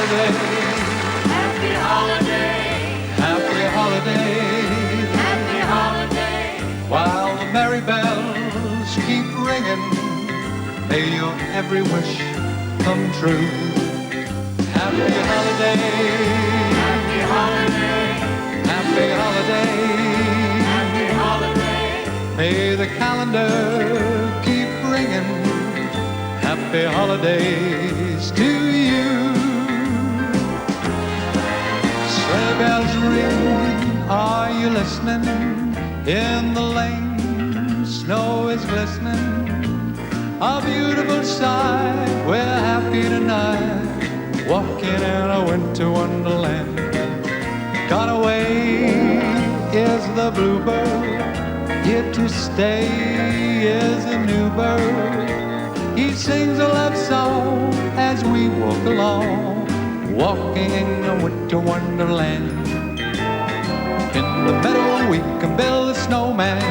holiday. Happy holiday. Happy holiday. Happy holiday. While the merry bells keep ringing, may your every wish come true. Happy holiday. Happy holiday. Happy holiday. Happy holiday. May the calendar keep ringing. Happy holidays to you. Sleigh bells ring, are you listening? In the lane, snow is glistening. A beautiful sight, we're happy tonight, walking in a winter wonderland. Gone away is the bluebird, here to stay is a new bird. He sings a love song as we walk along, walking in a winter wonderland. In the meadow we can build a snowman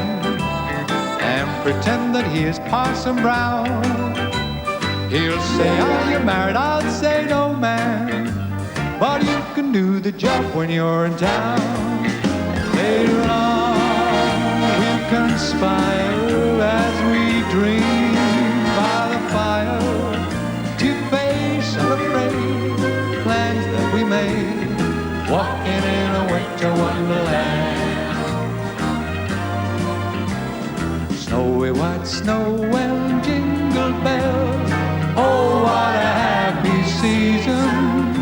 and pretend that he is Parson Brown. He'll say, are you married? I'll say, no, man. But you can do the job when you're in town. Later on, we'll conspire as we dream by the fire to face unafraid plans that we made, walking in a winter wonderland. Snowy white snow and jingle bells, oh, what a happy season.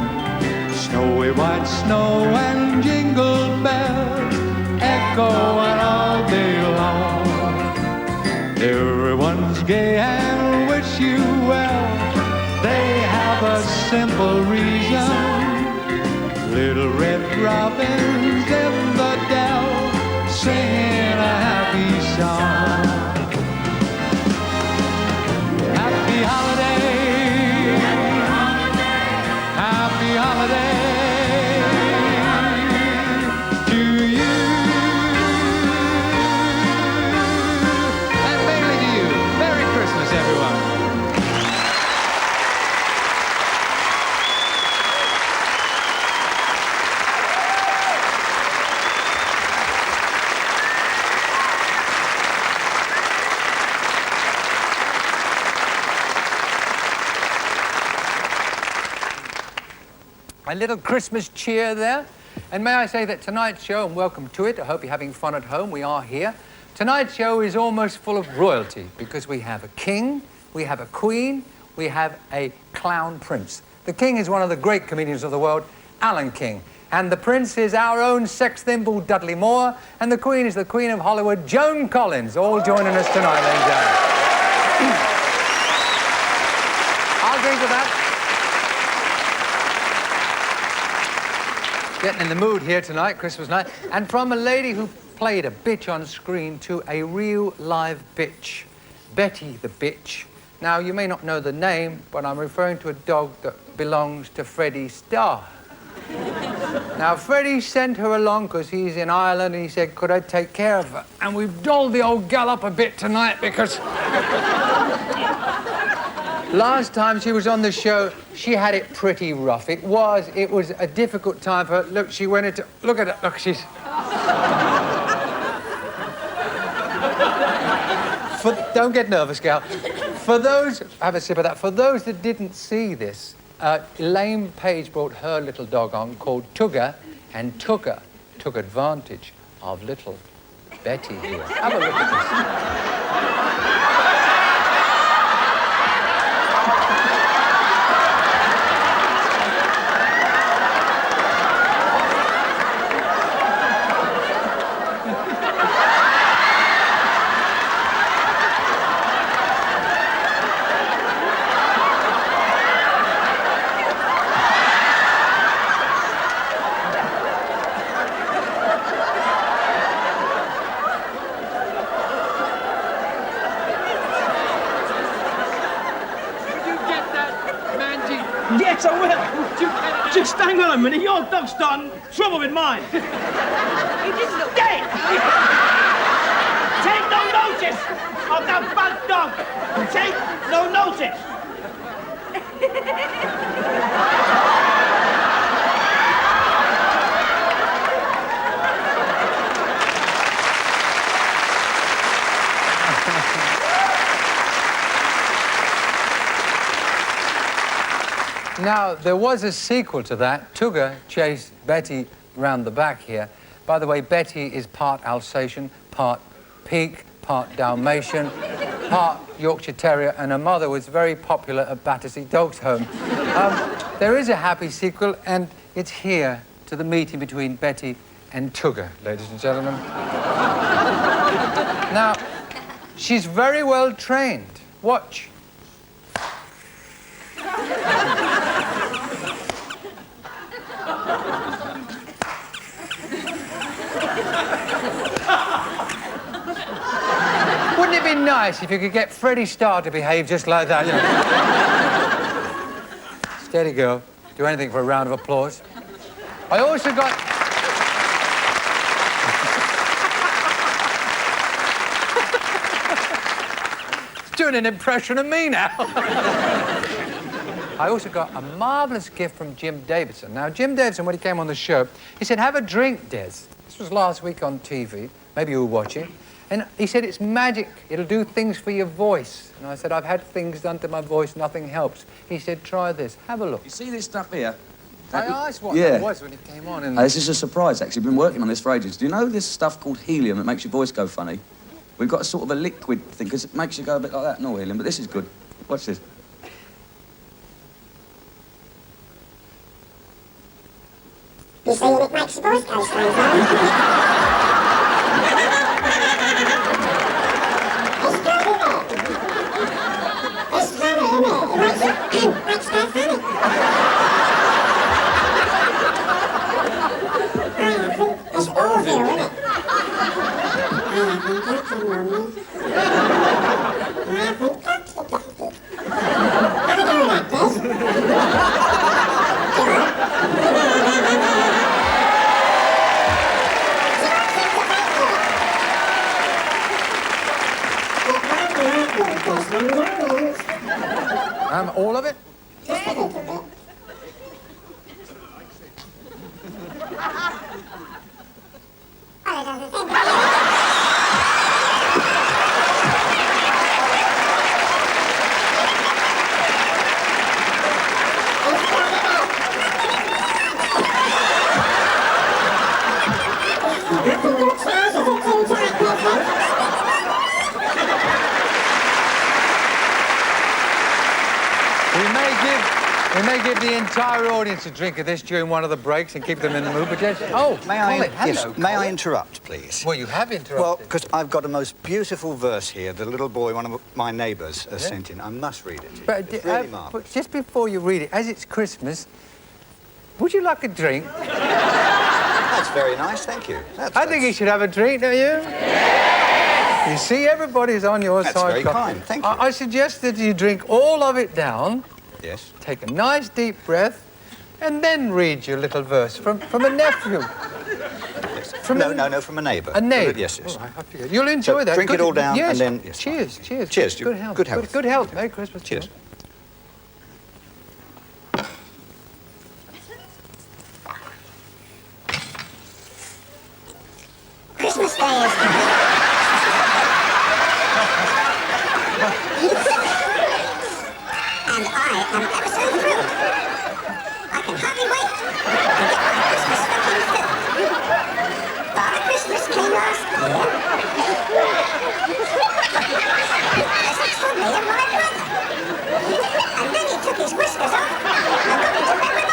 Snowy white snow and jingle bells, echoing all day long. Everyone's gay and wish you well. They have a simple reason. Little red robins in the dell, singing a happy song. Happy holiday. Happy holiday. Happy holiday to you. And mainly to you. Merry Christmas, everyone. A little Christmas cheer there. And may I say that tonight's show, and welcome to it, I hope you're having fun at home, we are here. Tonight's show is almost full of royalty because we have a king, we have a queen, we have a clown prince. The king is one of the great comedians of the world, Alan King. And the prince is our own sex thimble, Dudley Moore. And the queen is the queen of Hollywood, Joan Collins, all joining us tonight, ladies and gentlemen. I'll agree with that. Getting in the mood here tonight, Christmas night. And from a lady who played a bitch on screen to a real live bitch, Betty the bitch. Now, you may not know the name, but I'm referring to a dog that belongs to Freddie Starr. Now, Freddie sent her along because he's in Ireland, and he said, could I take care of her? And we've dolled the old gal up a bit tonight because last time she was on the show, she had it pretty rough. It was a difficult time for her. Look, she went into, look at her, look, she's... Don't get nervous, gal. For those, have a sip of that. For those that didn't see this, Elaine Page brought her little dog on called Tugger, and Tugger took advantage of little Betty here. Have a look at this. Yes, I will. Just hang on a minute. Your dog's starting trouble with mine. He didn't look Dead! Take no notice of that bad dog. Take no notice. Now, there was a sequel to that. Tugger chased Betty round the back here. By the way, Betty is part Alsatian, part Peak, part Dalmatian, part Yorkshire Terrier, and her mother was very popular at Battersea Dogs Home. There is a happy sequel, and it's here to the meeting between Betty and Tugger, ladies and gentlemen. Now, she's very well trained. Watch. Wouldn't it be nice if you could get Freddie Starr to behave just like that, you know? Steady, girl. Do anything for a round of applause. I also got... doing an impression of me now. I also got a marvellous gift from Jim Davidson. Now, Jim Davidson, when he came on the show, he said, have a drink, Des. This was last week on TV. Maybe you were watching. And he said, it's magic. It'll do things for your voice. And I said, I've had things done to my voice, nothing helps. He said, try this. Have a look. You see this stuff here? I asked what that was when it came on. And This is a surprise, actually. I've been working on this for ages. Do you know this stuff called helium that makes your voice go funny? We've got a sort of a liquid thing, because it makes you go a bit like that. No helium, but this is good. Watch this. You saying it makes your voice go funny? It's awful, isn't it? I haven't got it, Mummy. I haven't got it. Have a go at that, Des. all of it? Just a little bit. We may give the entire audience a drink of this during one of the breaks and keep them in the mood, but just... Oh, may I, Colin, hello, yes, may I interrupt, please? Well, you have interrupted. Well, because I've got a most beautiful verse here. The little boy, one of my neighbours, sent in. I must read it. But, it's really marvellous. But just before you read it, as it's Christmas, would you like a drink? That's very nice, thank you. I think you should have a drink, don't you? Yes! You see, everybody's on your side. That's very kind, thank you. I suggest that you drink all of it down. Yes. Take a nice deep breath, and then read your little verse from a nephew. Yes. From no, from a neighbour. A neighbour? Yes, yes. Oh, I forget. You'll enjoy So that. drink it all down, yes. and then... Yes, cheers, cheers. Cheers. Good health. Good health. Good health. Merry Christmas. Cheers. Christmas Day is coming. And I am ever so thrilled. I can hardly wait to get my Christmas stocking filled. Father Christmas came last year. Presents for me and my brother. And then he took his whiskers off and got into bed with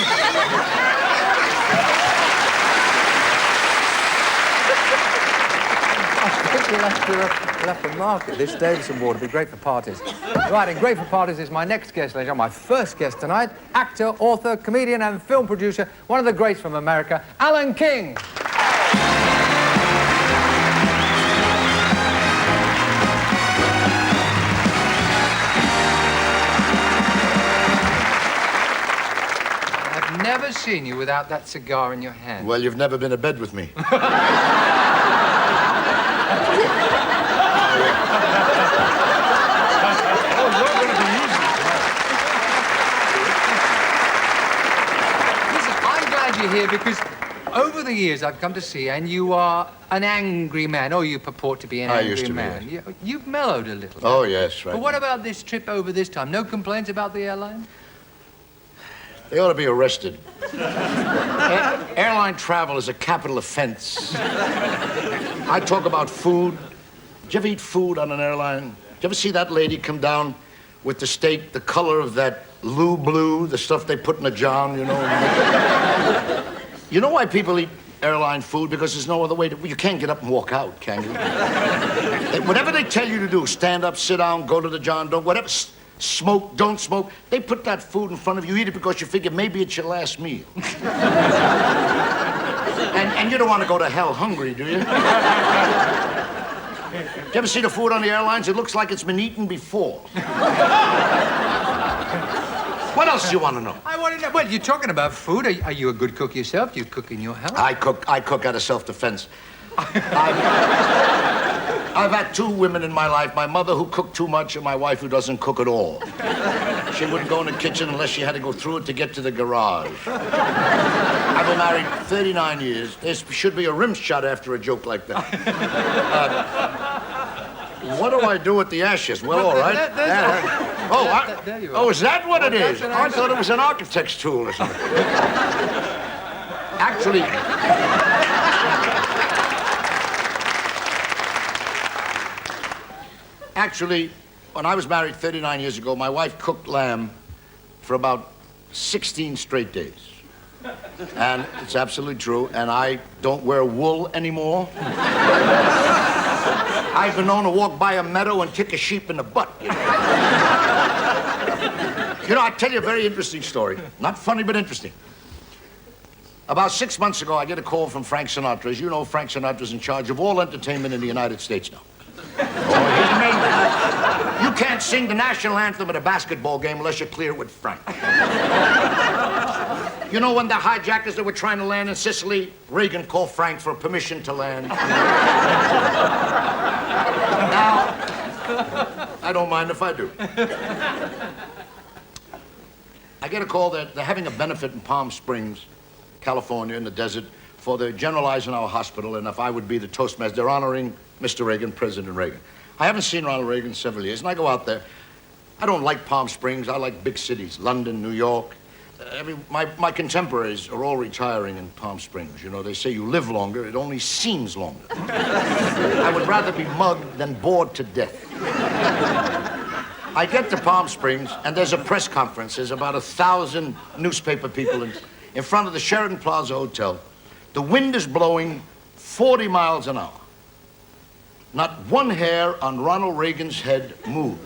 my mother. We'll have to market this Davidson Award. It'll be great for parties. Right, and great for parties is my next guest, ladies and gentlemen, my first guest tonight, actor, author, comedian and film producer, one of the greats from America, Alan King. I've never seen you without that cigar in your hand. Well, you've never been to bed with me. You're here because over the years I've come to see, and you are an angry man, or you purport to be an angry used to man. be, yes. You've mellowed a little. Oh, yes, right. But what about this trip over this time? No complaints about the airline? They ought to be arrested. Airline travel is a capital offense. I talk about food. Did you ever eat food on an airline? Did you ever see that lady come down with the steak, the color of that Lou Blue, the stuff they put in a john, you know? You know why people eat airline food? Because there's no other way to... You can't get up and walk out, can you? Whatever they tell you to do, stand up, sit down, go to the john, don't, whatever, smoke, don't smoke, they put that food in front of you, eat it because you figure maybe it's your last meal. And you don't want to go to hell hungry, do you? You ever see the food on the airlines? It looks like it's been eaten before. What else do you want to know? I want to know. Well, you're talking about food. Are you a good cook yourself? Do you cook in your house? I cook out of self-defense. I've had two women in my life, my mother who cooked too much and my wife who doesn't cook at all. She wouldn't go in the kitchen unless she had to go through it to get to the garage. I've been married 39 years. There should be a rim shot after a joke like that. What do I do with the ashes? Well, all right. Oh, is that what it is? I thought it was an architect's tool or something. Actually, when I was married 39 years ago, my wife cooked lamb for about 16 straight days. And it's absolutely true, and I don't wear wool anymore. I've been known to walk by a meadow and kick a sheep in the butt. You know, I'll tell you a very interesting story. Not funny, but interesting. About 6 months ago, I get a call from Frank Sinatra. As you know, Frank Sinatra's in charge of all entertainment in the United States now. You can't sing the national anthem at a basketball game unless you clear it with Frank. You know, when the hijackers that were trying to land in Sicily, Reagan called Frank for permission to land. Now, I don't mind if I do. I get a call that they're having a benefit in Palm Springs, California, in the desert, for the General Eisenhower Hospital, and if I would be the Toastmaster, they're honoring Mr. Reagan, President Reagan. I haven't seen Ronald Reagan in several years, and I go out there. I don't like Palm Springs. I like big cities, London, New York. My contemporaries are all retiring in Palm Springs. You know, they say you live longer, it only seems longer. I would rather be mugged than bored to death. I get to Palm Springs, and there's a press conference. There's about 1,000 newspaper people in front of the Sheraton Plaza Hotel. The wind is blowing 40 miles an hour. Not one hair on Ronald Reagan's head moved.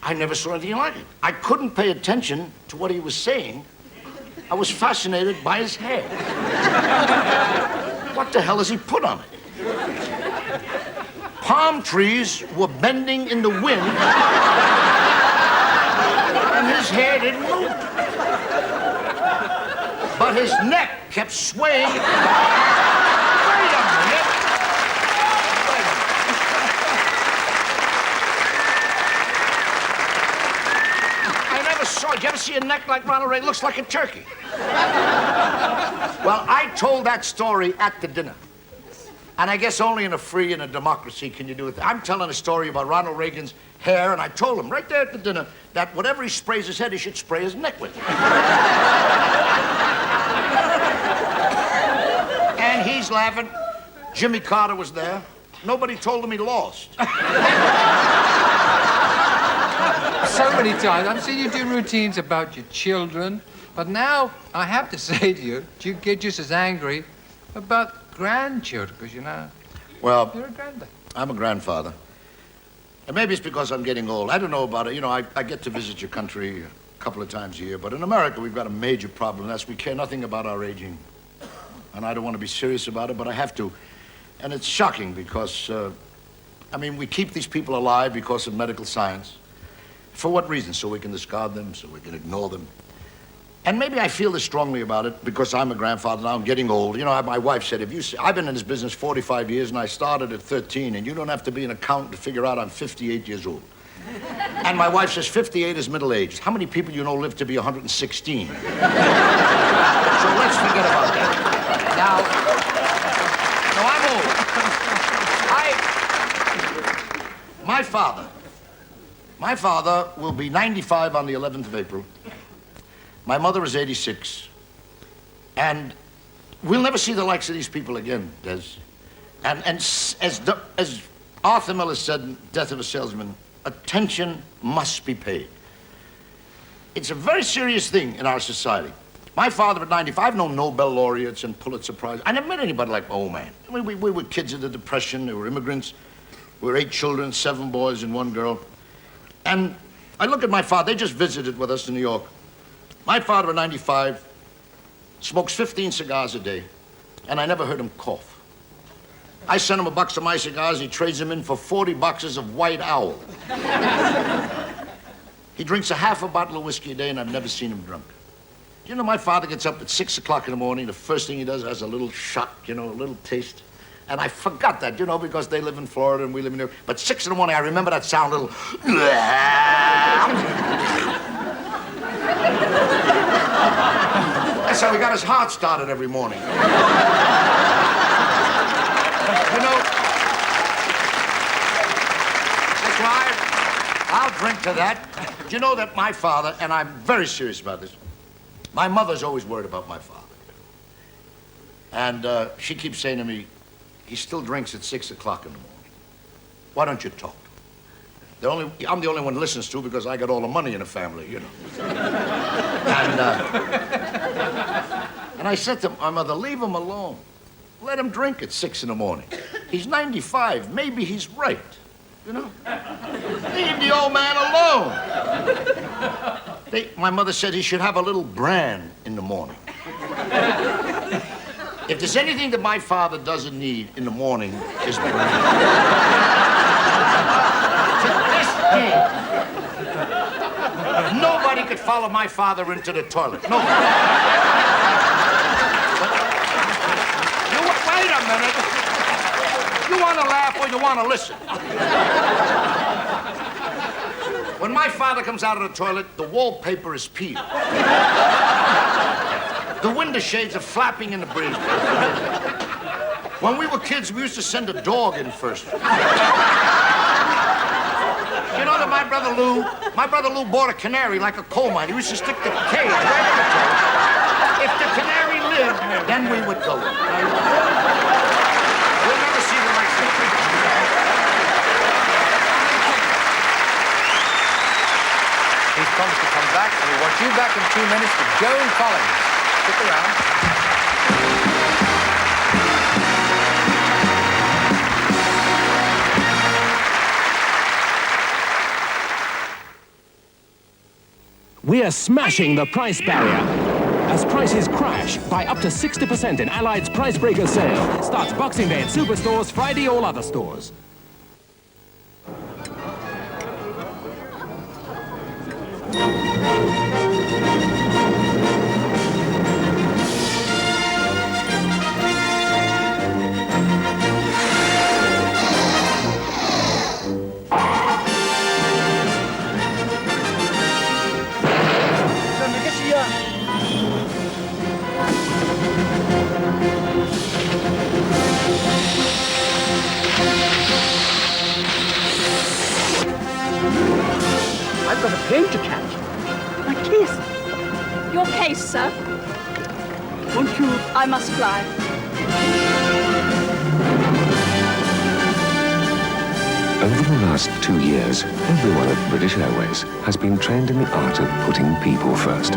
I never saw anything like it. I couldn't pay attention to what he was saying. I was fascinated by his hair. What the hell has he put on it? Palm trees were bending in the wind, and his hair didn't move. But his neck kept swaying. Wait a minute. Did you ever see a neck like Ronald Reagan? Looks like a turkey. Well, I told that story at the dinner. And I guess only in a free and a democracy can you do it. I'm telling a story about Ronald Reagan's hair, and I told him right there at the dinner that whatever he sprays his head, he should spray his neck with. And he's laughing. Jimmy Carter was there. Nobody told him he lost. So many times. I've seen you do routines about your children, but now I have to say to you, you get just as angry about grandchildren, because, you know, well, you're a granddad. I'm a grandfather. And maybe it's because I'm getting old. I don't know about it. You know, I get to visit your country a couple of times a year, but in America, we've got a major problem. That's we care nothing about our aging. And I don't want to be serious about it, but I have to. And it's shocking because, I mean, we keep these people alive because of medical science. For what reason? So we can discard them, so we can ignore them. And maybe I feel this strongly about it because I'm a grandfather now, I'm getting old. You know, my wife said, I've been in this business 45 years and I started at 13, and you don't have to be an accountant to figure out I'm 58 years old. And my wife says 58 is middle-aged. How many people you know live to be 116? So let's forget about that. Now, I'm old. My father My father will be 95 on the 11th of April. My mother is 86. And we'll never see the likes of these people again, Des. And as Arthur Miller said in Death of a Salesman, attention must be paid. It's a very serious thing in our society. My father at 95, I've known Nobel laureates and Pulitzer Prize. I never met anybody like my old man. I mean, we were kids of the Depression, we were immigrants. We were 8 children, 7 boys and 1 girl. And I look at my father, they just visited with us in New York. My father at 95 smokes 15 cigars a day, and I never heard him cough. I send him a box of my cigars, he trades them in for 40 boxes of White Owl. He drinks a half a bottle of whiskey a day, and I've never seen him drunk. You know, my father gets up at 6 o'clock in the morning. The first thing he does has a little shot, you know, a little taste. And I forgot that, you know, because they live in Florida and we live in New York. But 6 in the morning, I remember that sound, a little... That's how he got his heart started every morning. You know, that's why I'll drink to that. Do you know that my father, and I'm very serious about this, my mother's always worried about my father. And she keeps saying to me, he still drinks at 6 o'clock in the morning. Why don't you talk to him? I'm the only one who listens to because I got all the money in the family, you know. And I said to my mother, leave him alone. Let him drink at 6 in the morning. He's 95. Maybe he's right, you know. Leave the old man alone. My mother said he should have a little bran in the morning. If there's anything that my father doesn't need in the morning, it's bran. To this day, nobody could follow my father into the toilet. Nobody. Wait a minute. You want to laugh or you want to listen? When my father comes out of the toilet, the wallpaper is peeled. The window shades are flapping in the breeze. When we were kids, we used to send a dog in first. You know that my brother Lou bought a canary like a coal mine. He used to stick the cage right in the toilet. If the canary lived, then we would go. We'll never see the likes of it. He's promised to come back, and we want you back in 2 minutes with Joan Collins. Stick around. We are smashing the price barrier as prices crash by up to 60% in Allied's Price Breaker sale. Starts Boxing Day at Superstores, Friday all other stores. I've got a plane to catch. My case. Your case, sir. Won't you? I must fly. Over the last 2 years, everyone at British Airways has been trained in the art of putting people first.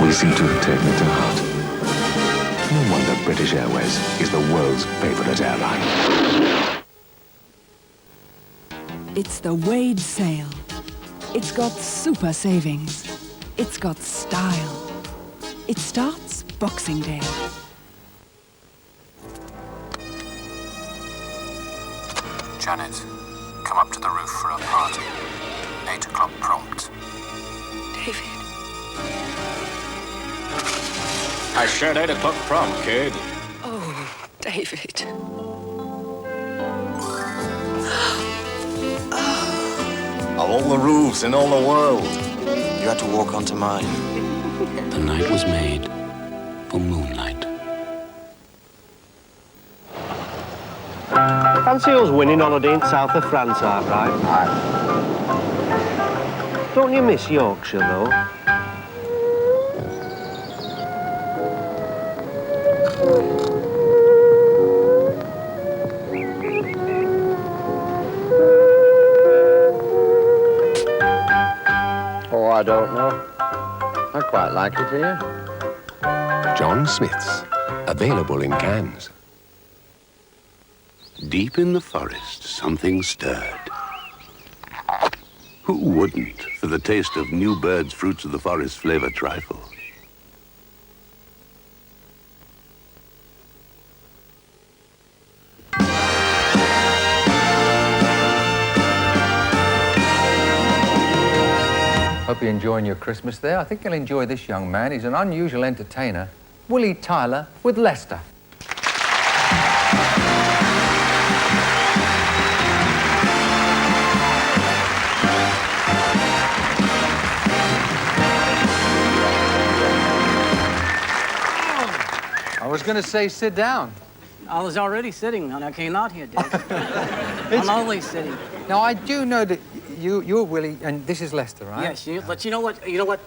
We seem to have taken it to heart. No wonder British Airways is the world's favorite airline. It's the Wade sale. It's got super savings. It's got style. It starts Boxing Day. Janet, come up to the roof for a party. 8 o'clock prompt. David. I said 8 o'clock prompt, kid. Oh, David. Of all the roofs in all the world. You had to walk onto mine. The night was made for Moonlight. Fancy us winning holiday in south of France, all right? Aye. Don't you miss Yorkshire, though? Oh, I don't know. I quite like it here. John Smith's, available in cans. Deep in the forest, something stirred. Who wouldn't for the taste of new birds' fruits of the forest flavor trifle? Hope you're enjoying your Christmas there. I think you'll enjoy this young man. He's an unusual entertainer. Willie Tyler with Leicester. I was going to say sit down. I was already sitting when I came out here, Dave. I'm always sitting. Now, I do know that you're Willie, and this is Leicester, right? Yes, but you know what? You know what?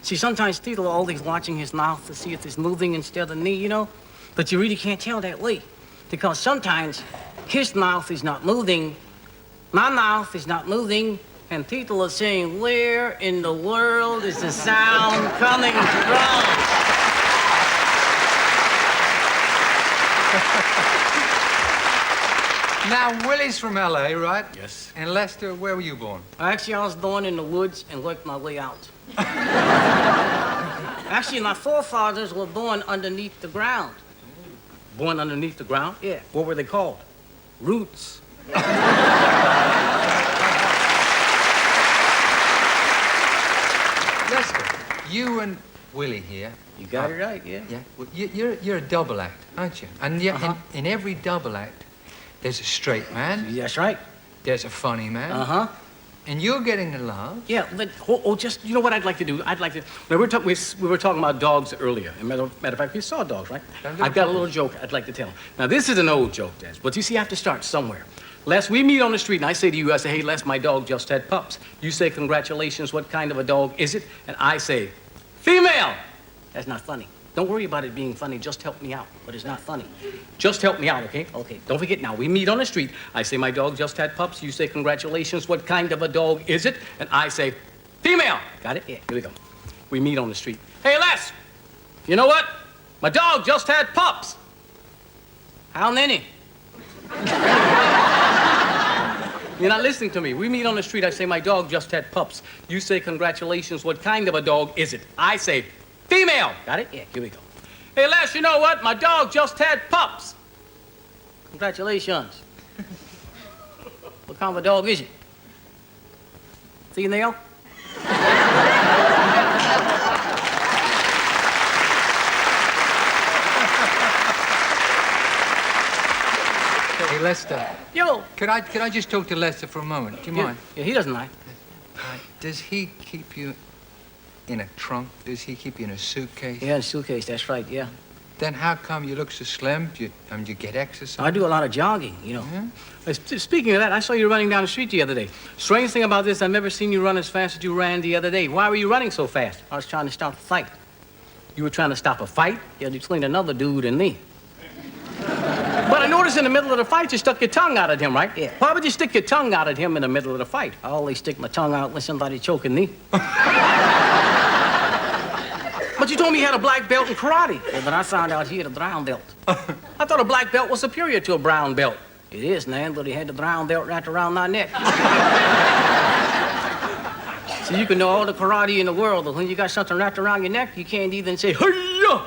See, sometimes people are always watching his mouth to see if it's moving instead of me, you know? But you really can't tell that way. Because sometimes his mouth is not moving, my mouth is not moving, and people are saying, where in the world is the sound coming from? Now, Willie's from L.A., right? Yes. And Leicester, where were you born? Actually, I was born in the woods and worked my way out. Actually, my forefathers were born underneath the ground. Born underneath the ground? Yeah. What were they called? Roots. Leicester, you and Willie here. You got it right, yeah. Yeah. Well, you're a double act, aren't you? And yet, in every double act, there's a straight man. That's right. There's a funny man. Uh-huh. And you're getting the love. Yeah, but just, you know what I'd like to do? I'd like to, we were talking about dogs earlier. As a matter of fact, we saw dogs, right? I've got a little joke I'd like to tell. Now, this is an old joke, Des, but you see, I have to start somewhere. Les, we meet on the street, and I say to you, I say, hey, Les, my dog just had pups. You say, congratulations, what kind of a dog is it? And I say, female. That's not funny. Don't worry about it being funny, just help me out. But it's not funny. Just help me out, okay? Okay, don't forget now, we meet on the street. I say, my dog just had pups. You say, congratulations, what kind of a dog is it? And I say, female. Got it? Yeah, here we go. We meet on the street. Hey, Les, you know what? My dog just had pups. How many? You're not listening to me. We meet on the street. I say, my dog just had pups. You say, congratulations, what kind of a dog is it? I say, female. Got it? Yeah, here we go. Hey, Les, you know what? My dog just had pups. Congratulations. What kind of a dog is it? Female? Hey, Lester. Yo. Could I just talk to Lester for a moment? Do you mind? Yeah, he doesn't mind. Does he keep you in a trunk? Does he keep you in a suitcase? Yeah, in a suitcase, that's right, yeah. Then how come you look so slim? Do you get exercise? I do a lot of jogging, you know. Speaking of that, I saw you running down the street the other day. Strange thing about this, I've never seen you run as fast as you ran the other day. Why were you running so fast? I was trying to stop a fight. You were trying to stop a fight? Yeah, between another dude and me. But I noticed in the middle of the fight, you stuck your tongue out at him, right? Yeah. Why would you stick your tongue out at him in the middle of the fight? I always stick my tongue out when somebody's choking me. But you told me he had a black belt in karate. Yeah, but I found out he had a brown belt. I thought a black belt was superior to a brown belt. It is, man, but he had the brown belt wrapped around my neck. So you can know all the karate in the world, but when you got something wrapped around your neck, you can't even say, hey-ya!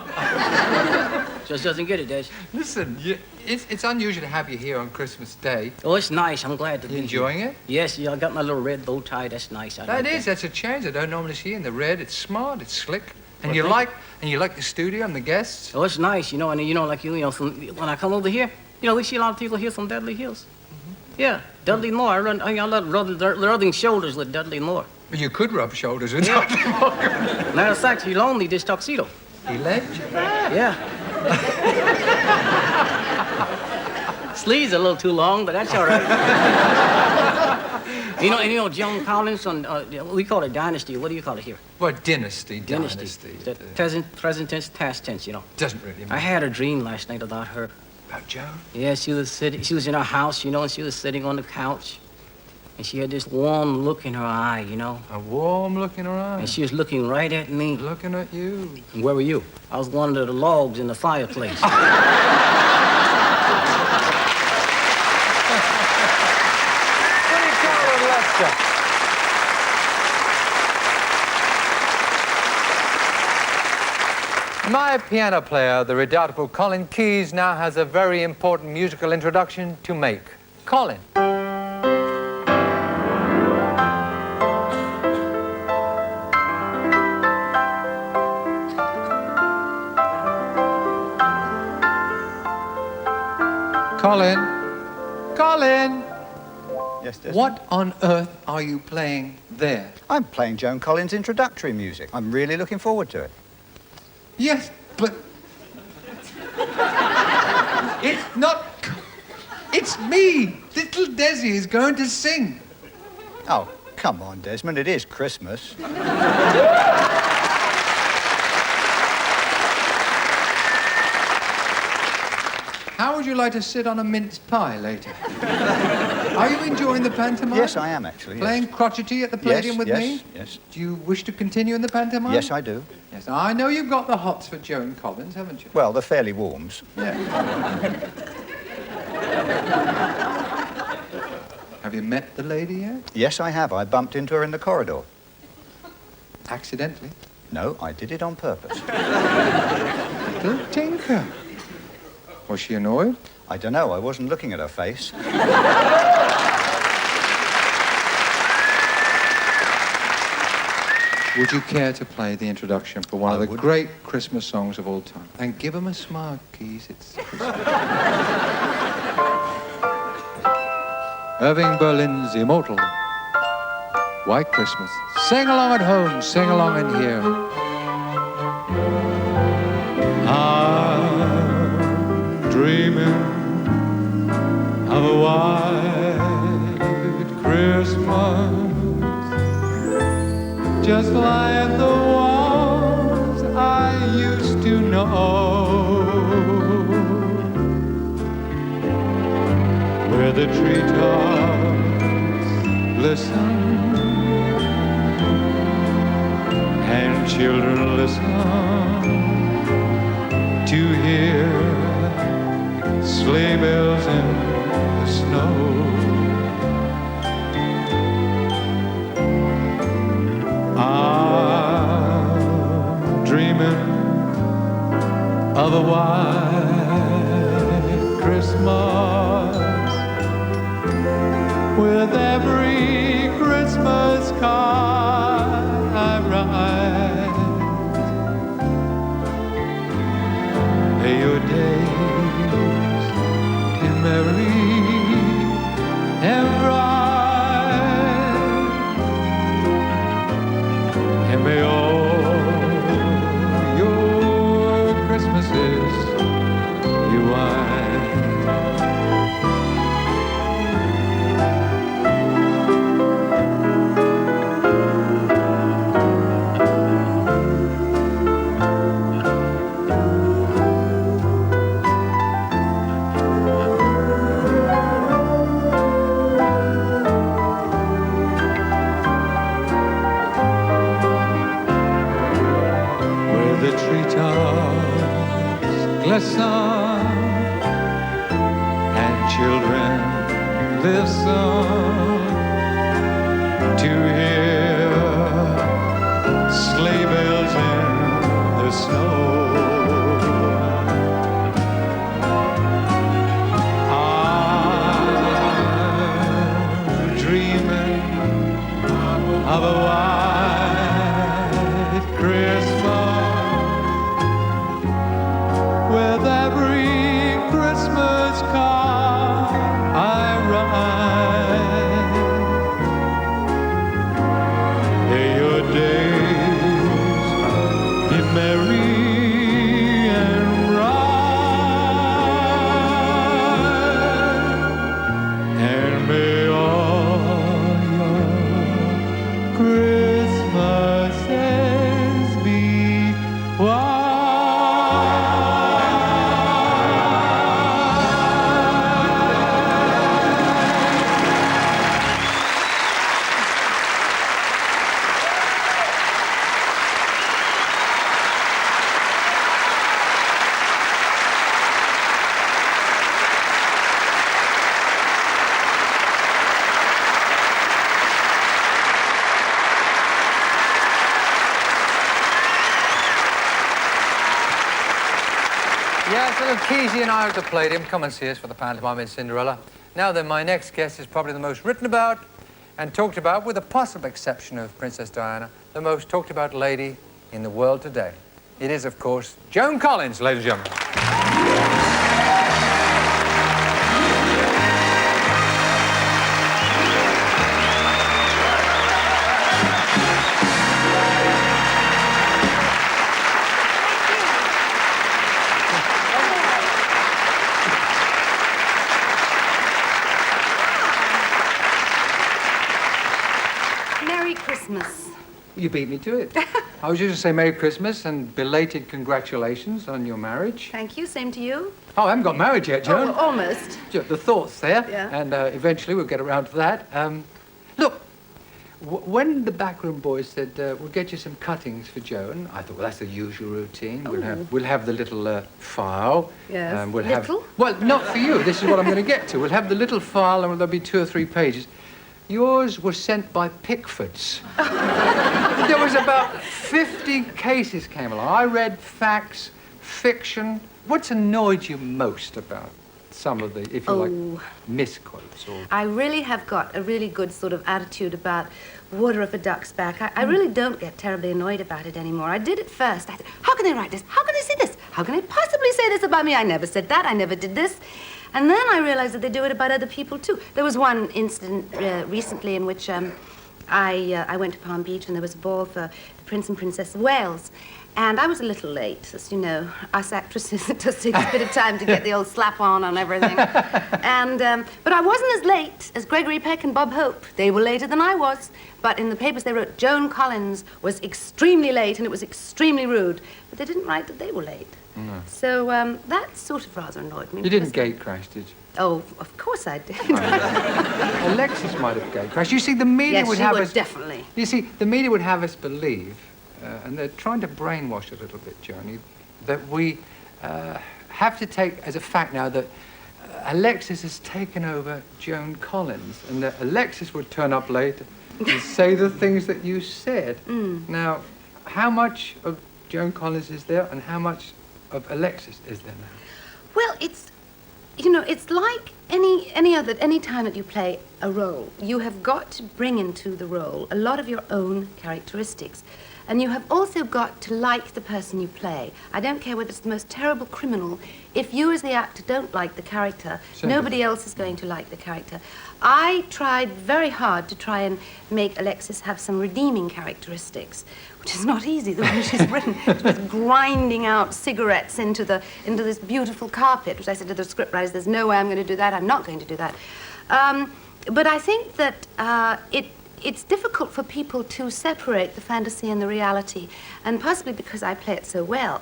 Just doesn't get it, Des. Listen, it's unusual to have you here on Christmas Day. Oh, it's nice. I'm glad to be enjoying here. It? Yes, yeah, I got my little red bow tie. That's nice. That's a change. I don't normally see in the red. It's smart, it's slick. And you like the studio and the guests? Oh, it's nice, you know, and like when I come over here, we see a lot of people here from Dudley Hills. Mm-hmm. Yeah, Dudley Moore. I love rubbing shoulders with Dudley Moore. You could rub shoulders with Dudley Moore. Matter of fact, he loaned me this tuxedo. He lent you that? Yeah. Sleeves are a little too long, but that's all right. you know, Joan Collins on, we call it Dynasty. What do you call it here? What, Dynasty? Dynasty. The present tense, past tense, you know. Doesn't really matter. I had a dream last night about her. About Joan? Yeah, she was in her house, you know, and she was sitting on the couch. And she had this warm look in her eye, you know. A warm look in her eye? And she was looking right at me. Looking at you. And where were you? I was one of the logs in the fireplace. My piano player, the redoubtable Colin Keyes, now has a very important musical introduction to make. Colin. Colin! Yes, Desmond? What on earth are you playing there? I'm playing Joan Collins' introductory music. I'm really looking forward to it. Yes, but... It's not... It's me! Little Desi is going to sing. Oh, come on, Desmond. It is Christmas. How would you like to sit on a mince pie later? Are you enjoying the pantomime? Yes, I am, actually. Playing crotchety at the Palladium with me? Yes. Do you wish to continue in the pantomime? Yes, I do. Yes, I know you've got the hots for Joan Collins, haven't you? Well, they're fairly warms. Yeah. Have you met the lady yet? Yes, I have. I bumped into her in the corridor. Accidentally? No, I did it on purpose. Little tinker. Was she annoyed? I don't know. I wasn't looking at her face. Would you care to play the introduction for one of the great Christmas songs of all time? And give him a smile, Keys. It's Christmas. Irving Berlin's immortal White Christmas. Sing along at home, sing along in here. I'm dreaming of a white Christmas, just like the ones I used to know, where the treetops glisten and children listen to hear sleigh bells in the snow. I'm dreaming of a white Christmas, with every Christmas card I write. May your days be merry and bright, and may all your Christmases be white. Glisten and children listen to hear sleigh bells in the snow. I'm dreaming of a white Christmas, with every Christmas card I write. May your days be merry and bright, Yes, little Keezy and I have played him. Come and see us for the pantomime in Cinderella. Now then, my next guest is probably the most written about and talked about, with the possible exception of Princess Diana, the most talked about lady in the world today. It is, of course, Joan Collins, ladies and gentlemen. Christmas. You beat me to it. I was just going to say Merry Christmas and belated congratulations on your marriage. Thank you. Same to you. Oh, I haven't got married yet, Joan. Oh, almost. The thought's there. Yeah. And eventually we'll get around to that. Look, when the backroom boys said, we'll get you some cuttings for Joan, I thought, well, that's the usual routine. We'll have the little file. Yes. Little? Well, not for you. This is what I'm going to get to. We'll have the little file and there'll be 2 or 3 pages. Yours was sent by Pickford's. There was about 50 cases came along. I read facts, fiction. What's annoyed you most about some of the, if you like, misquotes? Or... I really have got a really good sort of attitude about water off a duck's back. I really don't get terribly annoyed about it anymore. I did it first. I thought, how can they write this? How can they say this? How can they possibly say this about me? I never said that. I never did this. And then I realized that they do it about other people, too. There was one incident recently in which I went to Palm Beach and there was a ball for the Prince and Princess of Wales. And I was a little late, as you know. Us actresses, it does take a bit of time to get the old slap on everything. And, but I wasn't as late as Gregory Peck and Bob Hope. They were later than I was. But in the papers they wrote Joan Collins was extremely late and it was extremely rude. But they didn't write that they were late. No. So that sort of rather annoyed me. You didn't gate crash, did you? Oh, of course I did. Alexis might have gate crashed. You see, the media would have us... definitely. You see, the media would have us believe, and they're trying to brainwash a little bit, Joni, that we have to take as a fact now that Alexis has taken over Joan Collins, and that Alexis would turn up late and say the things that you said. Now, how much of Joan Collins is there, and how much of Alexis is there now? Well, it's, you know, it's like any time that you play a role, you have got to bring into the role a lot of your own characteristics. And you have also got to like the person you play. I don't care whether it's the most terrible criminal. If you as the actor don't like the character, nobody else is going to like the character. I tried very hard to try and make Alexis have some redeeming characteristics, which is not easy. The way she's written, she was grinding out cigarettes into this beautiful carpet, which I said to the scriptwriters, there's no way I'm going to do that. I'm not going to do that. But I think that it's difficult for people to separate the fantasy and the reality, and possibly because I play it so well.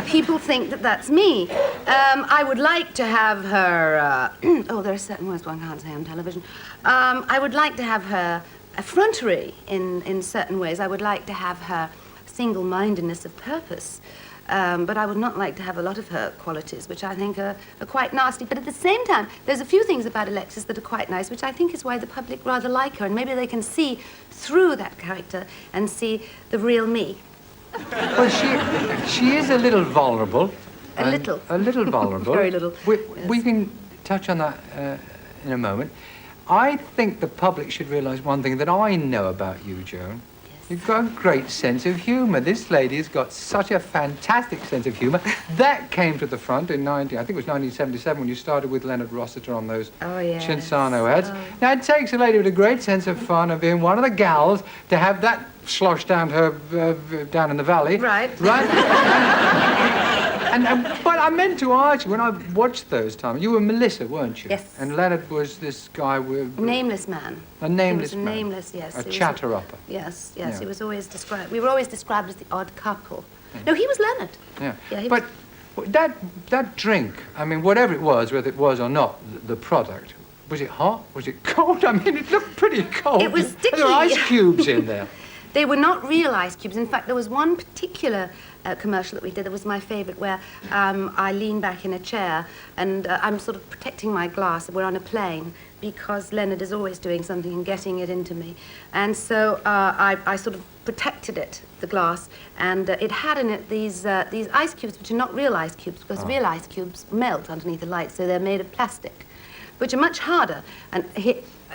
People think that that's me. I would like to have her... oh, there are certain words one can't say on television. I would like to have her effrontery in certain ways. I would like to have her single-mindedness of purpose. But I would not like to have a lot of her qualities, which I think are quite nasty. But at the same time, there's a few things about Alexis that are quite nice, which I think is why the public rather like her. And maybe they can see through that character and see the real me. Well, she is a little vulnerable. A little. A little vulnerable. Very little. We can touch on that in a moment. I think the public should realise one thing that I know about you, Joan. You've got a great sense of humour. This lady's got such a fantastic sense of humour. That came to the front in I think it was 1977 when you started with Leonard Rossiter on those Cinsano ads. Now, it takes a lady with a great sense of fun of being one of the gals to have that slosh down her, down in the valley. Right. Right? But I meant to ask you, when I watched those times, you were Melissa, weren't you? Yes. And Leonard was this guy with... Nameless man. A nameless man. Nameless, yes. A chatter-upper. Yes, Yeah. he was always described... We were always described as the odd couple. No, he was Leonard. Yeah. But that drink, I mean, whatever it was, whether it was or not, the product, was it hot? Was it cold? I mean, it looked pretty cold. It was sticky. There were ice cubes in there. They were not real ice cubes. In fact, there was one particular commercial that we did that was my favourite, where I lean back in a chair and I'm sort of protecting my glass. We're on a plane. because Leonard is always doing something and getting it into me. And so I sort of protected it, the glass, and it had in it these ice cubes, which are not real ice cubes, because real ice cubes melt underneath the light, so they're made of plastic, which are much harder. And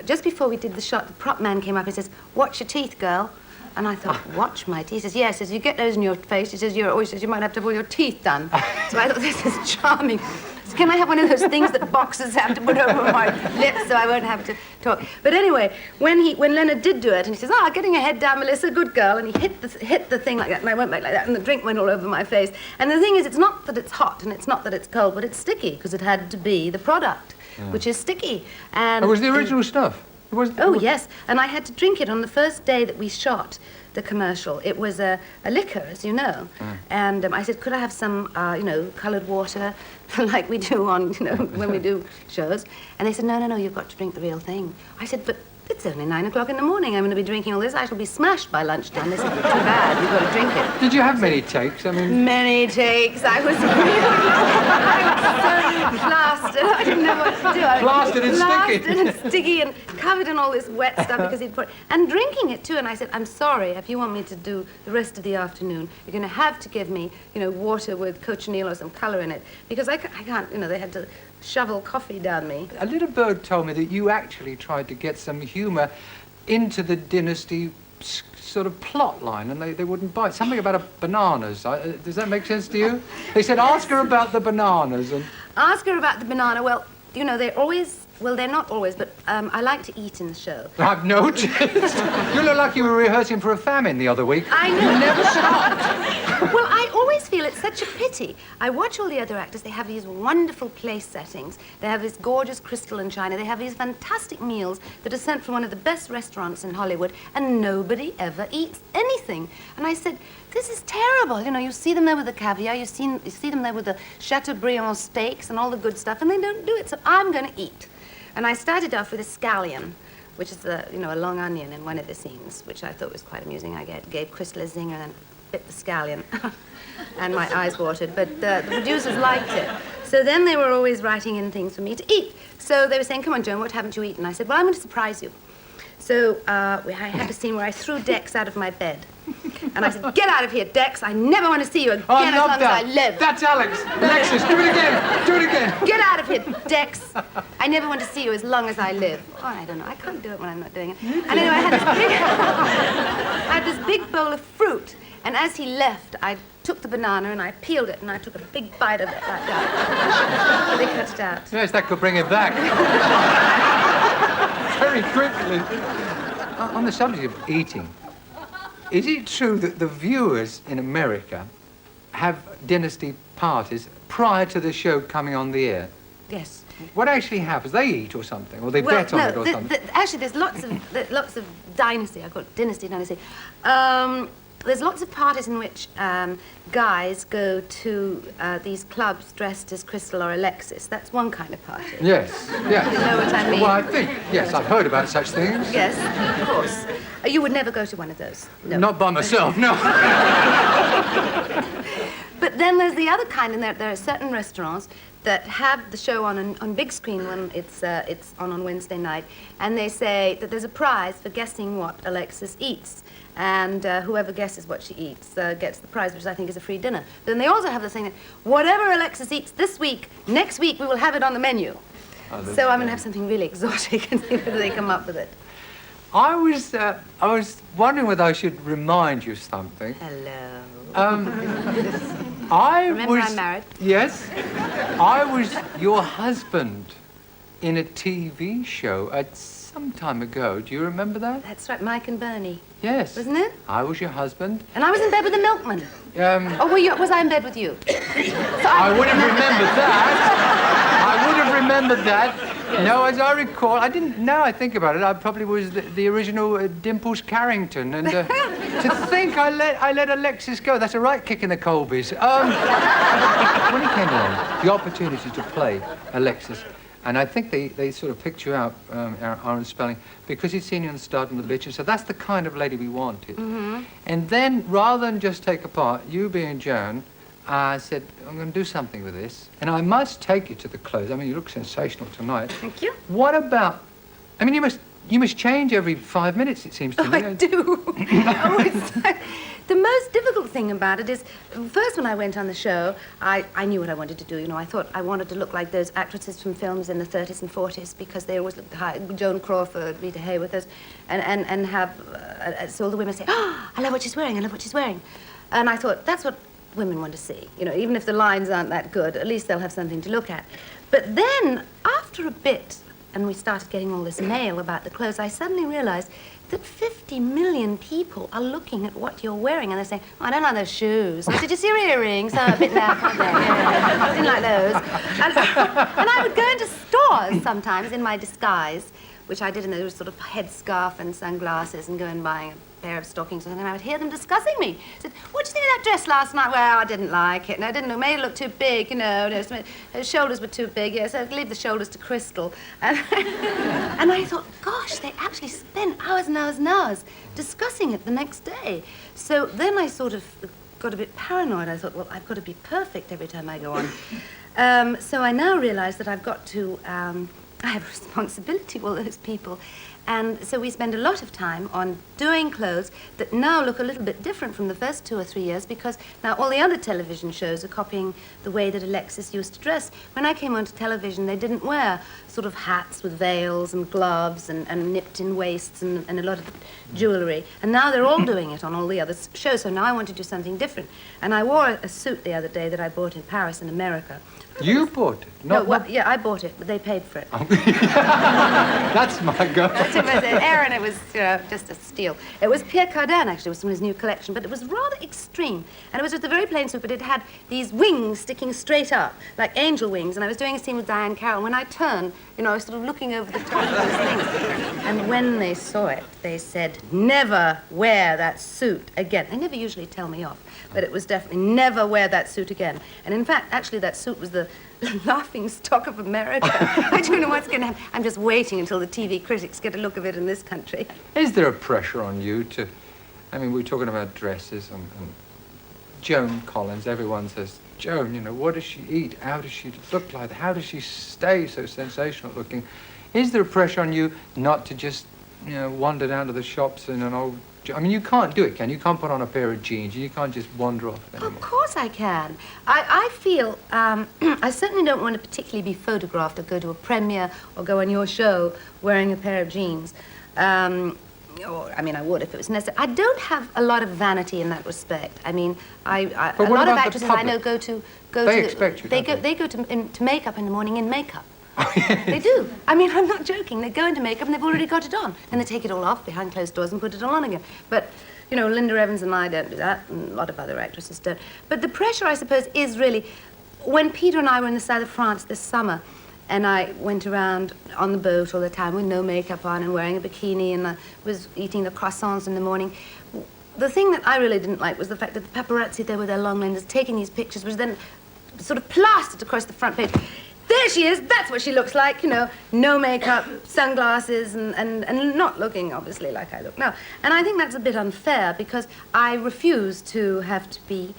just before we did the shot, the prop man came up and says, "Watch your teeth, girl." And I thought, watch my teeth? He says, yes. He says, you get those in your face. He says, you might have to have all your teeth done. So I thought, this is charming. So can I have one of those things that boxers have to put over my lips so I won't have to talk? But anyway, when Leonard did do it, and he says, getting your head down, Melissa, good girl, and he hit the thing like that, and I went back like that, and the drink went all over my face. And the thing is, it's not that it's hot, and it's not that it's cold, but it's sticky, because it had to be the product, which is sticky. And it was the original stuff? Yes, and I had to drink it on the first day that we shot the commercial. It was a liquor, as you know. And I said, could I have some, coloured water, like we do on, when we do shows? And they said, no, you've got to drink the real thing. I said, but it's only 9 o'clock in the morning. I'm going to be drinking all this. I shall be smashed by lunchtime. They said, too bad, you've got to drink it. Did you have many takes? I mean... Many takes. I was so plastered. I didn't know what to do. Plastered and sticky. Plastered and sticky and covered in all this wet stuff because he'd put... And drinking it, too. And I said, I'm sorry, if you want me to do the rest of the afternoon, you're going to have to give me, water with cochineal or some colour in it. Because I can't, they had to shovel coffee down me. A little bird told me that you actually tried to get some humour into the Dynasty sort of plot line, and they wouldn't bite. Something about bananas. Does that make sense to you? They said, ask her about the bananas. And... Ask her about the banana. Well, they're always... Well, they're not always, but I like to eat in the show. I've noticed. You look like you were rehearsing for a famine the other week. I know. You never stopped. Well, I always feel it's such a pity. I watch all the other actors. They have these wonderful place settings. They have this gorgeous crystal and china. They have these fantastic meals that are sent from one of the best restaurants in Hollywood, and nobody ever eats anything. And I said, this is terrible. You see them there with the caviar. You see them there with the Chateaubriand steaks and all the good stuff, and they don't do it. So I'm going to eat. And I started off with a scallion, which is a long onion in one of the scenes, which I thought was quite amusing. I gave Crystal a zinger and bit the scallion, and my eyes watered. But the producers liked it. So then they were always writing in things for me to eat. So they were saying, come on, Joan, what haven't you eaten? I said, well, I'm going to surprise you. So I had a scene where I threw Dex out of my bed. And I said, get out of here, Dex. I never want to see you again as long as I live. That's Alex. Alexis, do it again. Do it again. Get out of here, Dex. I never want to see you as long as I live. Oh, I don't know. I can't do it when I'm not doing it. And anyway, I had this big bowl of fruit. And as he left, I took the banana and I peeled it and I took a big bite of it like that. So they cut it out. Yes, that could bring it back. Very quickly. On the subject of eating, is it true that the viewers in America have Dynasty parties prior to the show coming on the air? Yes. What actually happens? They eat or something, or they bet on it or something? Actually, there's lots of Dynasty. I call it Dynasty. There's lots of parties in which guys go to these clubs dressed as Crystal or Alexis. That's one kind of party. Yes, yes. You know what I mean? Well, I think, yes, I've heard about such things. Yes, of course. You would never go to one of those? No. Not by myself, no. But then there's the other kind, and there are certain restaurants that have the show on big screen when it's on Wednesday night, and they say that there's a prize for guessing what Alexis eats. And whoever guesses what she eats gets the prize, which I think is a free dinner. Then they also have the thing that whatever Alexis eats this week, next week we will have it on the menu. So I'm going to have something really exotic and see whether they come up with it. I was wondering whether I should remind you something. Hello. Remember I'm married? Yes. I was your husband in a TV show some time ago. Do you remember that? That's right, Mike and Bernie. Yes. Wasn't it? I was your husband. And I was in bed with the milkman. Was I in bed with you? I would have remembered that. I would have remembered that. Yes. No, as I recall, I didn't. Now I think about it, I probably was the original Dimples Carrington, and to think I let Alexis go. That's a right kick in the Colbys. When he came along, the opportunity to play Alexis. And I think they sort of picked you out, Aaron Spelling, because he'd seen you on the Start and the Bitch, and so that's the kind of lady we wanted. Mm-hmm. And then, rather than just take a part, you being Joan, I said, I'm going to do something with this, and I must take you to the close. I mean, you look sensational tonight. Thank you. What about I mean, you must change every 5 minutes, it seems to me. I do. Oh, it's like, the most difficult thing about it is, first when I went on the show, I knew what I wanted to do. You know, I thought I wanted to look like those actresses from films in the 30s and 40s because they always looked high. Joan Crawford, Rita Hayworth, and have, so all the women say, oh, I love what she's wearing, I love what she's wearing. And I thought, that's what women want to see. You know, even if the lines aren't that good, at least they'll have something to look at. But then, after a bit, and we started getting all this mail about the clothes, I suddenly realized that 50 million people are looking at what you're wearing and they're saying, oh, I don't like those shoes. Or, did you see your earrings? Oh, a bit loud, aren't they? Yeah, I didn't like those. And I would go into stores sometimes in my disguise, which I did in a sort of headscarf and sunglasses, and go and buy a pair of stockings, and then I would hear them discussing me. I said, what did you think of that dress last night? Well, I didn't like it. No, I didn't. It made it look too big, you know. Her shoulders were too big. Yes, I'd leave the shoulders to Crystal. And, and I thought, gosh, they actually spent hours and hours and hours discussing it the next day. So then I sort of got a bit paranoid. I thought, well, I've got to be perfect every time I go on. So I now realize that I've got to, I have a responsibility to all those people. And so we spend a lot of time on doing clothes that now look a little bit different from the first 2 or 3 years, because now all the other television shows are copying the way that Alexis used to dress. When I came onto television, they didn't wear sort of hats with veils and gloves and nipped-in waists and a lot of jewellery. And now they're all doing it on all the other shows, so now I want to do something different. And I wore a suit the other day that I bought in Paris in America. You bought it? No, well, yeah, I bought it, but they paid for it. That's my goal. That's it, was Aaron, it was, you know, just a steal. It was Pierre Cardin, actually, it was from his new collection, but it was rather extreme. And it was just a very plain suit, but it had these wings sticking straight up, like angel wings. And I was doing a scene with Diane Carroll. When I turned, you know, I was sort of looking over the top of those things. And when they saw it, they said, never wear that suit again. They never usually tell me off, but it was definitely never wear that suit again. And in fact, actually, that suit was the laughing stock of America. I don't know what's going to happen. I'm just waiting until the TV critics get a look of it in this country. Is there a pressure on you to, I mean, we're talking about dresses and Joan Collins, everyone says, Joan, you know, what does she eat? How does she look like? How does she stay so sensational looking? Is there a pressure on you not to just, you know, wander down to the shops in an old, I mean, you can't do it, can you? You can't put on a pair of jeans. You can't just wander off anymore. Of course I can. I feel, I certainly don't want to particularly be photographed or go to a premiere or go on your show wearing a pair of jeans. Or, I mean, I would if it was necessary. I don't have a lot of vanity in that respect. I mean, a lot of actresses I know go to... They expect you, They go to makeup in the morning in makeup. They do. I mean, I'm not joking. They go into makeup and they've already got it on. And they take it all off behind closed doors and put it all on again. But, you know, Linda Evans and I don't do that, and a lot of other actresses don't. But the pressure, I suppose, is really... When Peter and I were in the south of France this summer, and I went around on the boat all the time with no makeup on and wearing a bikini, and I was eating the croissants in the morning, the thing that I really didn't like was the fact that the paparazzi there with their long lenses taking these pictures was then sort of plastered across the front page. There she is, that's what she looks like, you know, no makeup, sunglasses, and not looking, obviously, like I look now. And I think that's a bit unfair because I refuse to have to be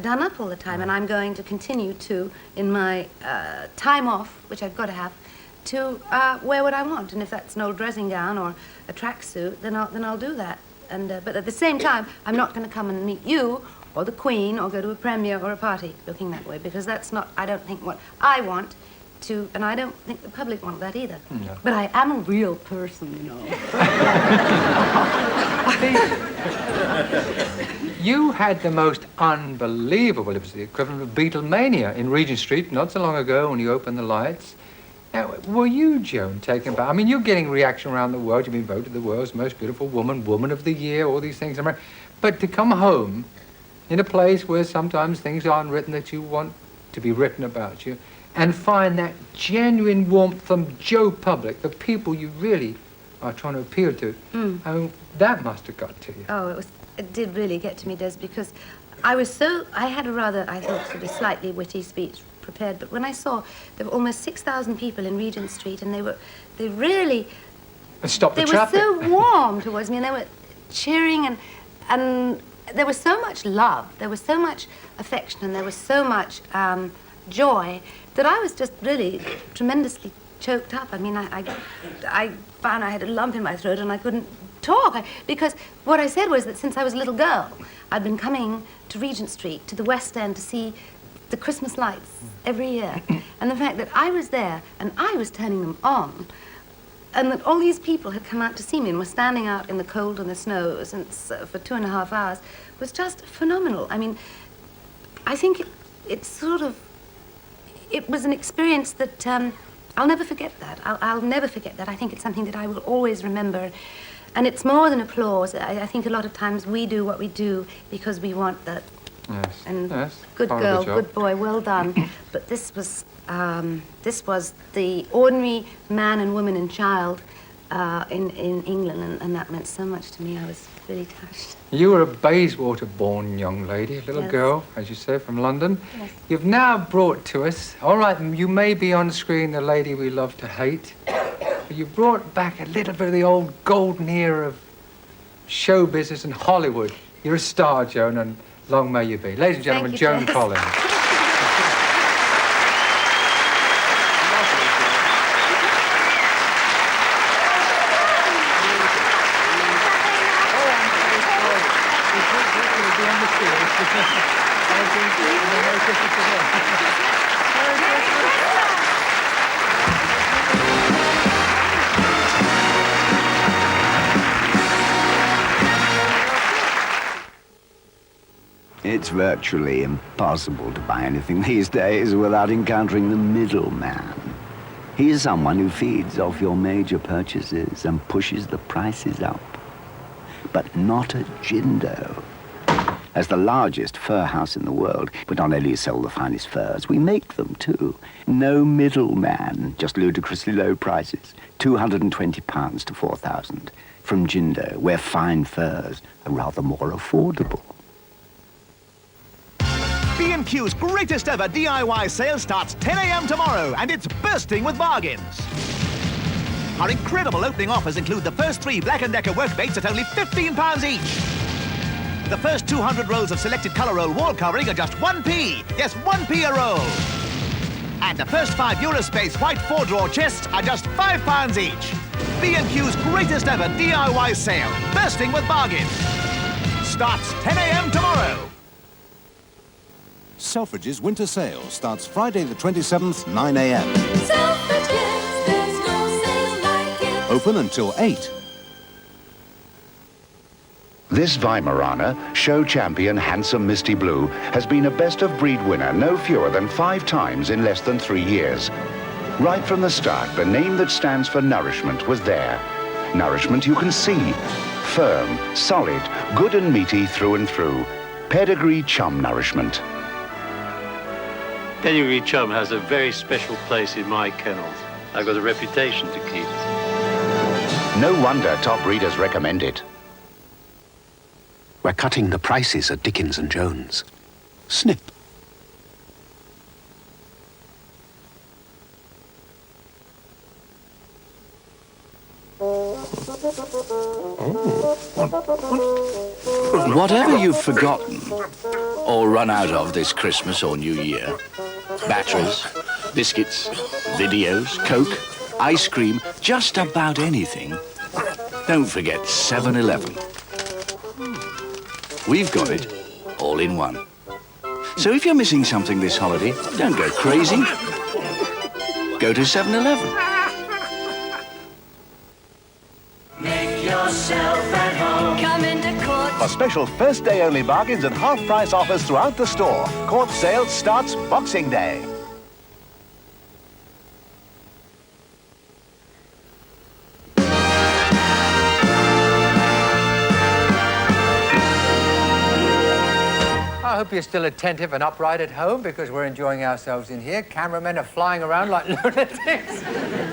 done up all the time, and I'm going to continue to, in my time off, which I've got to have, to wear what I want. And if that's an old dressing gown or a tracksuit, then I'll do that. And but at the same time, I'm not going to come and meet you or the Queen or go to a premiere or a party looking that way, because that's not, I don't think, what I want to, and I don't think the public want that either. No. But I am a real person, you know. You had the most unbelievable, it was the equivalent of Beatlemania in Regent Street not so long ago when you opened the lights. Now, were you, Joan, taken back? I mean, you're getting reaction around the world. You've been voted the world's most beautiful woman, woman of the year, all these things. But to come home in a place where sometimes things aren't written that you want to be written about you, and find that genuine warmth from Joe Public, the people you really are trying to appeal to, I mean, that must have got to you. Oh, it did really get to me, Des, because I had a rather, I thought, sort of slightly witty speech prepared, but when I saw there were almost 6,000 people in Regent Street, and they really... Stop the traffic. They were so warm towards me, and they were cheering, and there was so much love, there was so much affection, and there was so much joy that I was just really tremendously choked up. I mean, I found I had a lump in my throat and I couldn't talk. Because what I said was that since I was a little girl, I'd been coming to Regent Street, to the West End, to see the Christmas lights every year. And the fact that I was there and I was turning them on, and that all these people had come out to see me and were standing out in the cold and the snow since for 2.5 hours was just phenomenal. I mean, I think it was an experience that I'll never forget that. I'll never forget that. I think it's something that I will always remember. And it's more than applause. I think a lot of times we do what we do because we want that. Yes. And yes. Good girl, good boy, well done. But this was the ordinary man and woman and child in England, and that meant so much to me. I was really touched. You were a Bayswater-born young lady, a little girl, as you say, from London. Yes. You've now brought to us, all right, you may be on screen the lady we love to hate, but you brought back a little bit of the old golden era of show business and Hollywood. You're a star, Joan, and long may you be. Ladies and gentlemen, Joan Collins. It's virtually impossible to buy anything these days without encountering the middleman. He is someone who feeds off your major purchases and pushes the prices up. But not at Jindo. As the largest fur house in the world, we not only sell the finest furs, we make them too. No middleman, just ludicrously low prices. £220 to £4,000. From Jindo, where fine furs are rather more affordable. B&Q's greatest ever DIY sale starts 10 a.m. tomorrow, and it's bursting with bargains. Our incredible opening offers include the first 3 Black & Decker workmates at only £15 each. The first 200 rolls of selected colour roll wall covering are just 1p. Yes, 1p a roll. And the first 5 Eurospace white 4-drawer chests are just £5 each. B&Q's greatest ever DIY sale, bursting with bargains. Starts 10 a.m. tomorrow. Selfridges winter sale starts Friday the 27th, 9 a.m. Selfridges, there's no sale like it. Open until 8. This Weimaraner, show champion Handsome Misty Blue, has been a best-of-breed winner no fewer than 5 times in less than 3 years. Right from the start, the name that stands for nourishment was there. Nourishment you can see. Firm, solid, good and meaty through and through. Pedigree Chum nourishment. Pedigree Chum has a very special place in my kennels. I've got a reputation to keep. No wonder top breeders recommend it. We're cutting the prices at Dickins Jones. Snip. Whatever you've forgotten or run out of this Christmas or New Year, batteries, biscuits, videos, Coke, ice cream, just about anything, don't forget 7-Eleven. We've got it all in one. So if you're missing something this holiday, don't go crazy. Go to 7-Eleven. Make yourself at home. Come into court. For special first day only bargains and half price offers throughout the store. Court sale starts Boxing Day. I hope you're still attentive and upright at home because we're enjoying ourselves in here. Cameramen are flying around like lunatics.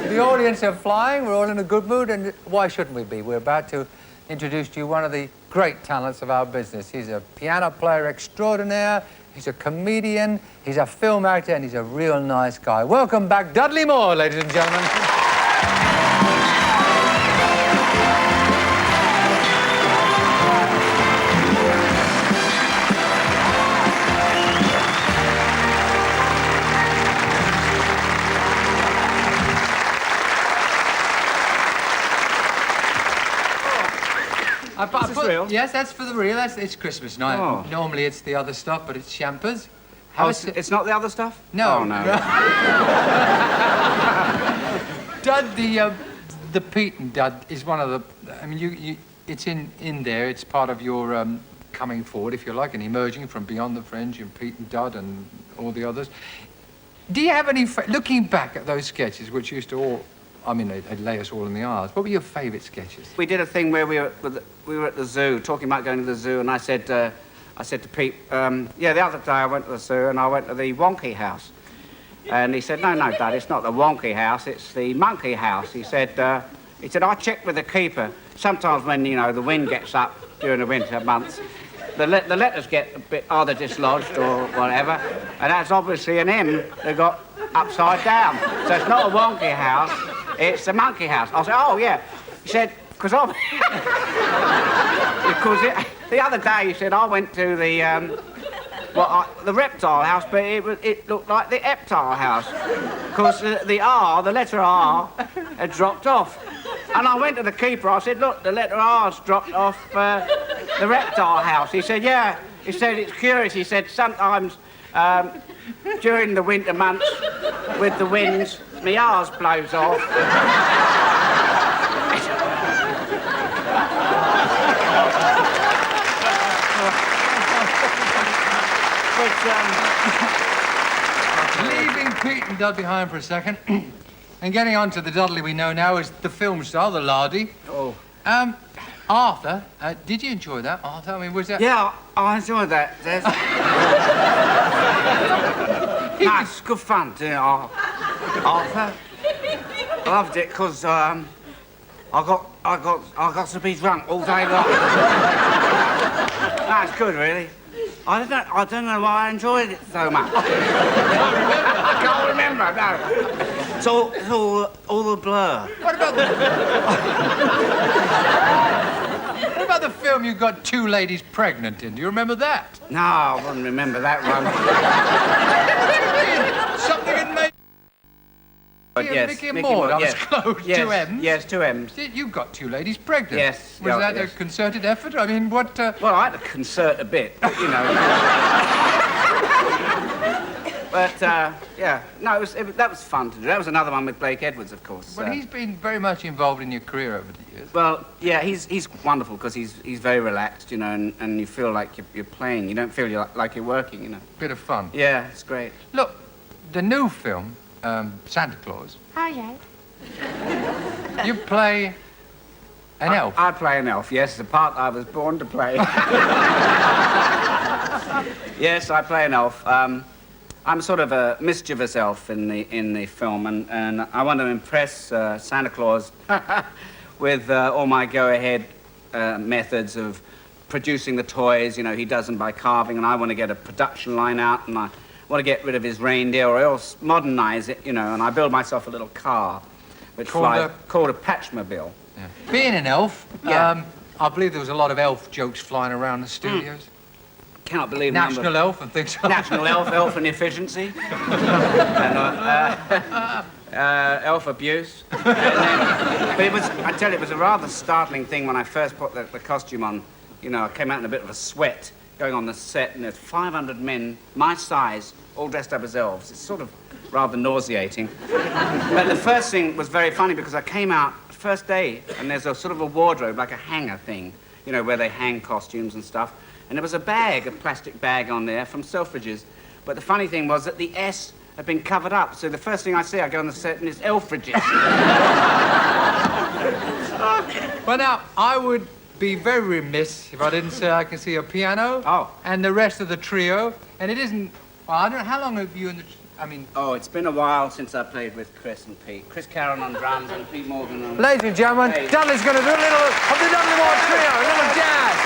The audience are flying. We're all in a good mood, and why shouldn't we be? We're about to introduce to you one of the great talents of our business. He's a piano player extraordinaire. He's a comedian. He's a film actor, and he's a real nice guy. Welcome back, Dudley Moore, ladies and gentlemen. Is this real? Yes, that's for the real. It's Christmas night. Oh. Normally it's the other stuff, but it's champers. It's not the other stuff? No. Oh, no. Dud, the Pete and Dud is one of the... I mean, it's in there. It's part of your coming forward, if you like, and emerging from beyond the fringe and Pete and Dud and all the others. Do you have any... Looking back at those sketches, which used to all... I mean, they'd lay us all in the arse. What were your favourite sketches? We did a thing where we were at the zoo, talking about going to the zoo, and I said to Pete, yeah, the other day I went to the zoo and I went to the wonky house. And he said, no, Dad, it's not the wonky house, it's the monkey house. He said, I checked with the keeper. Sometimes when, you know, the wind gets up during the winter months, the letters get a bit either dislodged or whatever, and that's obviously an M that got upside down. So it's not a wonky house, it's the monkey house. I said, oh, yeah. He said, because the other day, he said, I went to the reptile house, but it looked like the heptile house, because the letter R, had dropped off. And I went to the keeper, I said, look, the letter R's dropped off the reptile house. He said, yeah. He said, it's curious. He said, sometimes during the winter months, with the winds, my R's blows off. Leaving Pete and Dud behind for a second, and getting on to the Dudley we know now is the film star, the Lardy. Oh. Arthur, did you enjoy that, Arthur? I mean, was that... Yeah, I enjoyed that. It's good fun, you know, Arthur. I loved it because I got to be drunk all day long. That's good, really. I don't know why I enjoyed it so much. I can't remember, no. It's all a blur. What about the film you got two ladies pregnant in? Do you remember that? No, I wouldn't remember that one. Something in May. Yes, Mickey and Maud, I was close. Yes, 2 M's. Yes, 2 M's. You got two ladies pregnant. Yes. Was that a concerted effort? I mean, what... Well, I had to concert a bit, but, you know. But, yeah. No, that was fun to do. That was another one with Blake Edwards, of course. Well, he's been very much involved in your career over the years. Well, yeah, he's wonderful because he's very relaxed, you know, and you feel like you're playing. You don't feel like you're working, you know. Bit of fun. Yeah, it's great. Look, the new film, Santa Claus. Oh, yeah. You play an elf. I play an elf, yes, the part I was born to play. Yes, I play an elf. I'm sort of a mischievous elf in the film, and I want to impress Santa Claus with all my go-ahead methods of producing the toys. You know, he does them by carving, and I want to get a production line out, and I want to get rid of his reindeer or else modernize it, you know, and I build myself a little car which called a Patchmobile. Yeah. Being an elf, yeah. I believe there was a lot of elf jokes flying around the studios. Cannot believe National elf and things like that. National elf and efficiency. And, elf abuse. But it was, I tell you, it was a rather startling thing when I first put the costume on. You know, I came out in a bit of a sweat going on the set, and there's 500 men my size, all dressed up as elves. It's sort of rather nauseating. But the first thing was very funny because I came out the first day, and there's a sort of a wardrobe, like a hanger thing, you know, where they hang costumes and stuff. And there was a plastic bag on there from Selfridges. But the funny thing was that the S had been covered up. So the first thing I see, I go on the set, and it's Selfridges. Well, now, I would be very remiss if I didn't say I can see a piano. Oh. And the rest of the trio. And it isn't... Well, I don't know, how long have you and the... I mean... Oh, it's been a while since I played with Chris and Pete. Chris Carroll on drums and Pete Morgan on... Ladies and gentlemen, Dudley's going to do a little of the Dudley Moore trio, a little jazz.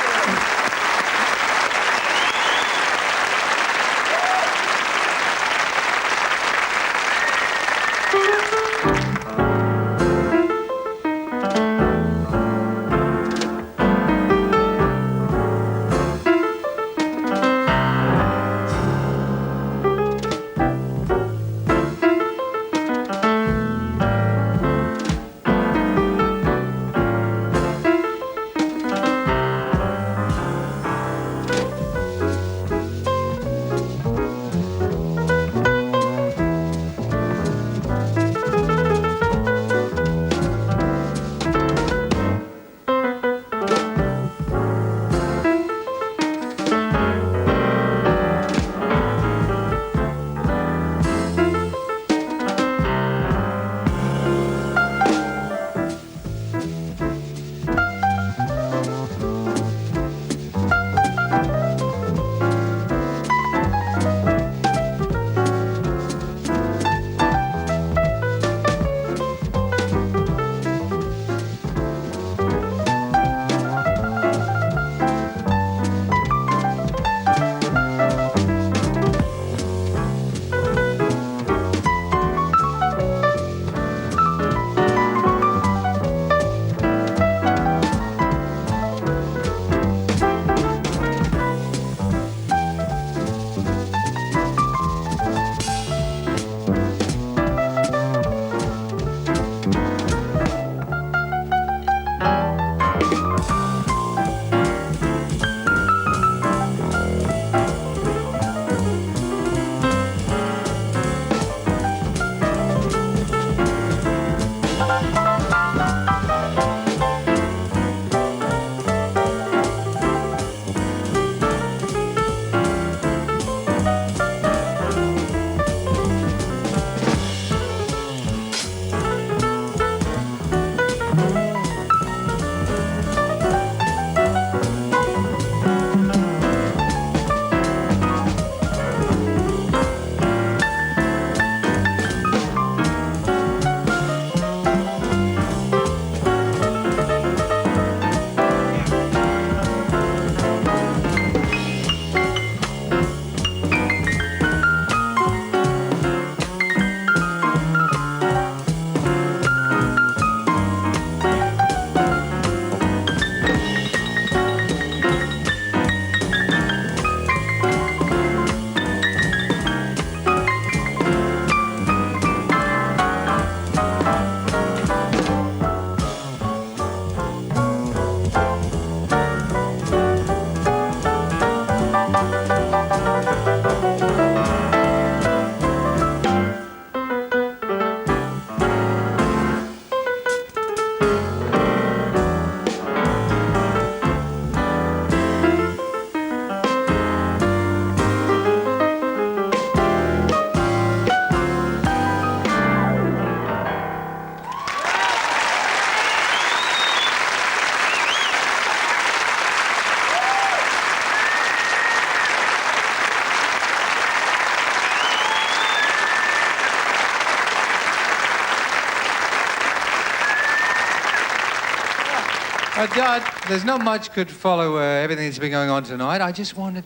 Dad, there's not much could follow everything that's been going on tonight. I just wanted,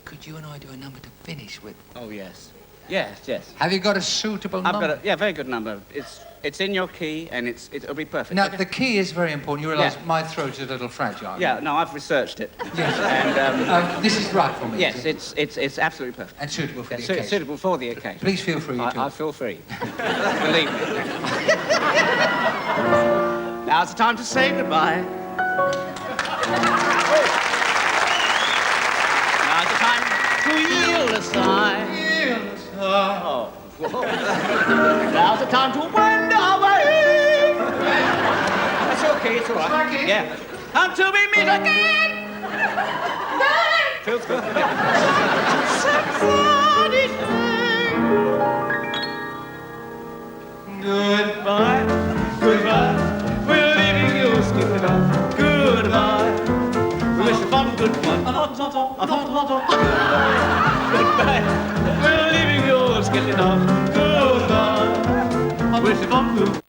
could you and I do a number to finish with? Oh, yes. Yes, yes. Have you got a suitable number? I've got a, very good number. It's in your key, and it'll be perfect. Now, the key is very important. You realise my throat's a little fragile. Yeah, no, I've researched it. Yes. And, this is right for me. Yes, it's absolutely perfect. And suitable for the occasion. Suitable for the occasion. Please feel free to. I feel free. Believe me. Now's the time to say goodbye. Now's the time to yield a sigh. Yield a sigh. Oh. Now's the time to wonder away. That's okay, it's all right. Okay. Yeah. Until we meet again. Feels good. Somebody say goodbye, goodbye. We're leaving you, stupid. Goodbye. We wish you fun, good fun. Goodbye. We're leaving you, skitting off. Goodbye. I wish you fun, good.